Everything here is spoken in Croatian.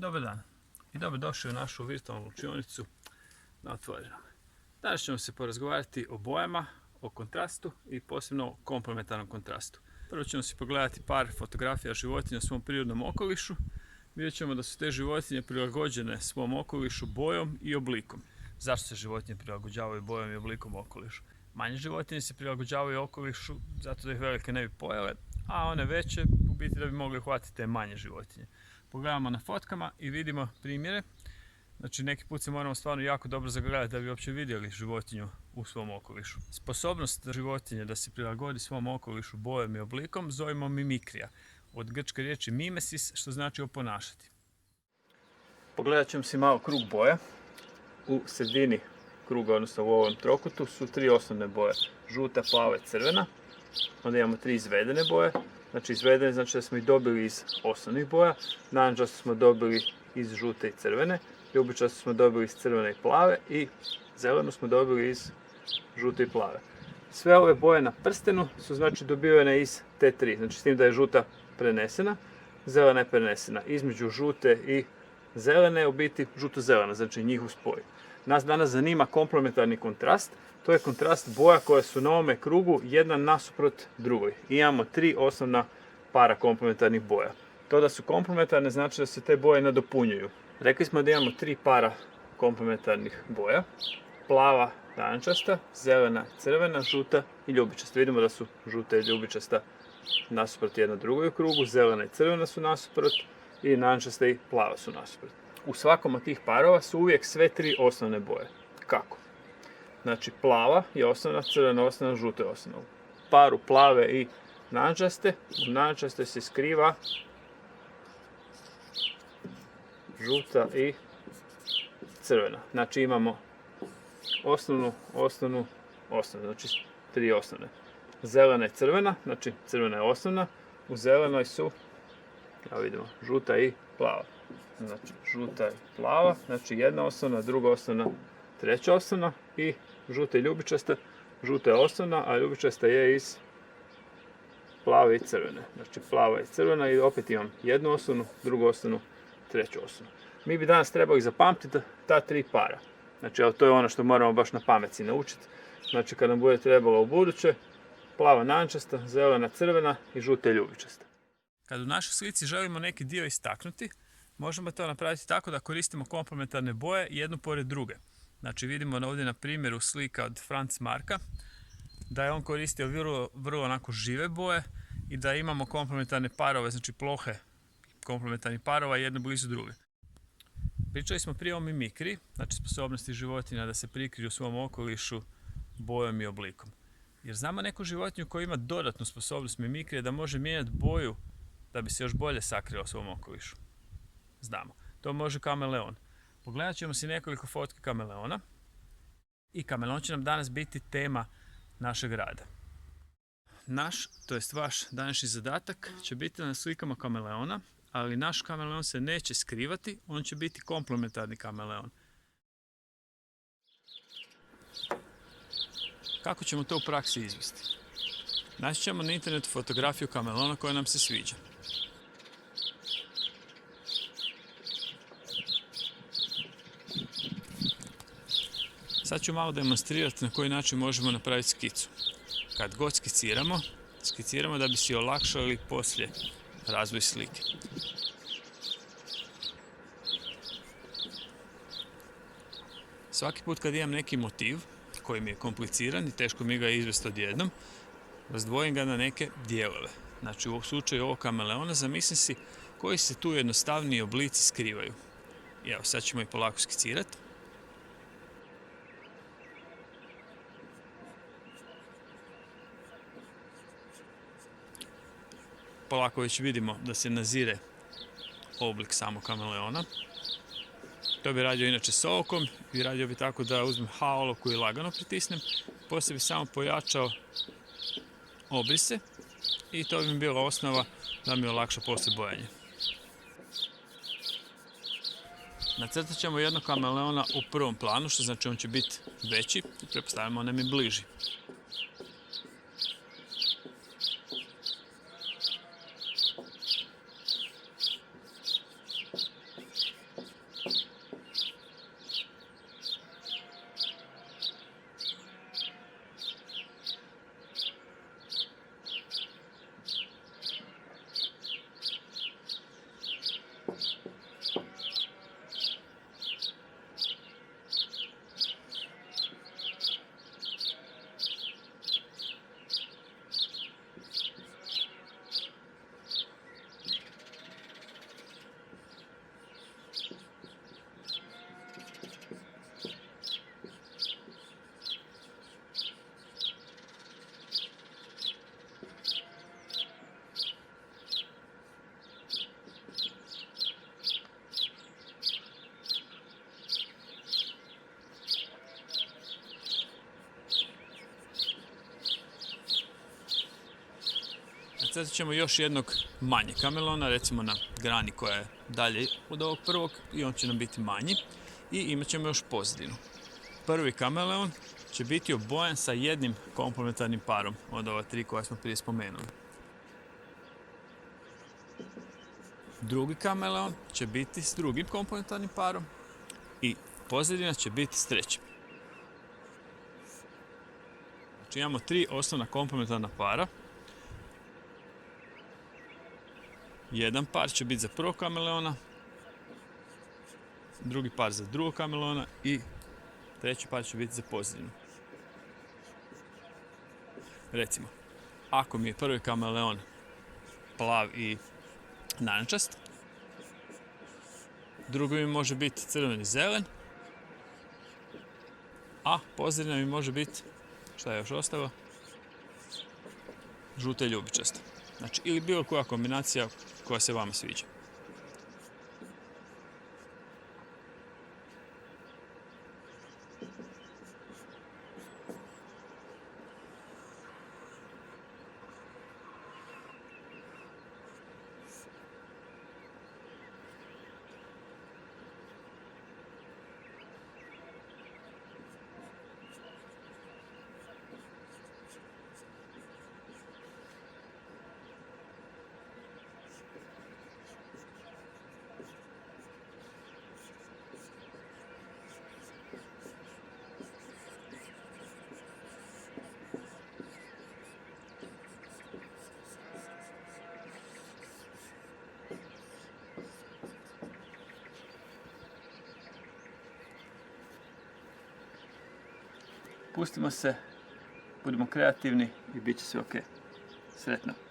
Dobar dan i dobrodošli u našu virtualnu učionicu na otvorenom. Danas ćemo se porazgovarati o bojama, o kontrastu i posebno o komplementarnom kontrastu. Prvo ćemo si pogledati par fotografija životinja u svom prirodnom okolišu. Vidjet ćemo da su te životinje prilagođene svom okolišu bojom i oblikom. Zašto se životinje prilagođavaju bojom i oblikom okolišu? Manje životinje se prilagođavaju okolišu zato da ih velike ne bi pojele, a one veće u biti da bi mogli uhvatiti te manje životinje. Pogledamo na fotkama i vidimo primjere. Znači neki put se moramo stvarno jako dobro zagledati da bi uopće vidjeli životinju u svom okolišu. Sposobnost životinje da se prilagodi svom okolišu bojom i oblikom zovemo mimikrija. Od grčke riječi mimesis, što znači oponašati. Pogledat ćemo si malo krug boja. U sredini kruga, odnosno u ovom trokutu, su tri osnovne boje. Žuta, plava i crvena. Onda imamo tri izvedene boje. Znači izvedene znači da smo ih dobili iz osnovnih boja. Narančasto smo dobili iz žute i crvene. Ljubičasto smo dobili iz crvene i plave. I zelenu smo dobili iz žute i plave. Sve ove boje na prstenu su znači dobivene iz te tri. Znači s tim da je žuta prenesena, zelena je prenesena. Između žute i zelene je u biti žuto-zelena, znači njihov spoj. Nas danas zanima komplementarni kontrast. To je kontrast boja koje su na ovome krugu jedna nasuprot drugoj. Imamo tri osnovna para komplementarnih boja. To da su komplementarne znači da se te boje nadopunjuju. Rekli smo da imamo tri para komplementarnih boja. Plava, narančasta, zelena, crvena, žuta i ljubičasta. Vidimo da su žuta i ljubičasta nasuprot jedna drugoj u krugu, zelena i crvena su nasuprot i narančasta i plava su nasuprot. U svakom od tih parova su uvijek sve tri osnovne boje. Kako? Znači plava je osnovna, crvena osnovna, žuta je osnovna. U paru plave i narančaste, u narančaste se skriva žuta i crvena. Znači imamo osnovnu, znači tri osnovne. Zelena i crvena, znači crvena je osnovna, u zelenoj su, evo vidimo, žuta i plava. Znači žuta i plava, znači jedna osnovna, druga osnovna, treća osnovna i žuta i ljubičasta. Žuta je osnovna, a ljubičasta je iz plave i crvene. Znači plava i crvena i opet imam jednu osnovnu, drugu osnovnu, treću osnovnu. Mi bi danas trebali zapamtiti ta tri para. Znači evo, to je ono što moramo baš na pamet si naučiti. Znači kad nam bude trebalo u buduće, plava narančasta, zelena crvena i žuta ljubičasta. Kad u našoj slici želimo neki dio istaknuti, možemo to napraviti tako da koristimo komplementarne boje jednu pored druge. Znači vidimo ovdje na primjeru slika od Franz Marka da je on koristio vrlo onako žive boje i da imamo komplementarne parove, znači plohe komplementarnih parova jedne blizu druge. Pričali smo prije o mimikriji, znači sposobnosti životinja da se prikriju u svom okolišu bojom i oblikom. Jer znamo neku životinju koja ima dodatnu sposobnost mimikrije da može mijenjati boju da bi se još bolje sakrila u svom okolišu. Znamo. To može kameleon. Pogledat ćemo si nekoliko fotki kameleona i kameleon će nam danas biti tema našeg rada. Naš, to jest vaš današnji zadatak će biti na slikama kameleona, ali naš kameleon se neće skrivati, on će biti komplementarni kameleon. Kako ćemo to u praksi izvesti? Naći ćemo na internetu fotografiju kameleona koja nam se sviđa. Sad ću malo demonstrirati na koji način možemo napraviti skicu. Kad god skiciramo da bi si olakšali poslije razvoj slike. Svaki put kad imam neki motiv koji mi je kompliciran i teško mi ga je izvesti odjednom, razdvojim ga na neke dijelove. Znači u slučaju ovog kameleona zamislim si koji se tu jednostavniji oblici skrivaju. I evo, sad ćemo ih polako skicirati. Polako već vidimo da se nazire oblik samog kameleona. To bi radio inače s okom i radio bi tako da uzmem H olovku i lagano pritisnem. Poslije bi samo pojačao obrise i to bi mi bila osnova da mi olakša poslije bojanje. Nacrtat ćemo jednog kameleona u prvom planu, što znači on će biti veći i pretpostavljamo on mi bliži. zacrtat ćemo još jednog manjeg kamelona, recimo na grani koja je dalje od ovog prvog i on će nam biti manji. I imat ćemo još pozadinu. Prvi kameleon će biti obojen sa jednim komplementarnim parom od ova tri koja smo prije spomenuli. Drugi kameleon će biti s drugim komplementarnim parom i pozadina će biti s trećim. Znači imamo tri osnovna komplementarna para. Jedan par će biti za prvog kameleona, drugi par za drugog kameleona i treći par će biti za pozadinu. Recimo, ako mi je prvi kameleon plav i narančast, drugi mi može biti crven i zelen, a pozadina mi može biti, šta je još ostalo, žuta i ljubičasta. Znači, ili bilo koja kombinacija koja se vama sviđa. Pustimo se, budemo kreativni i bit će sve ok. Sretno!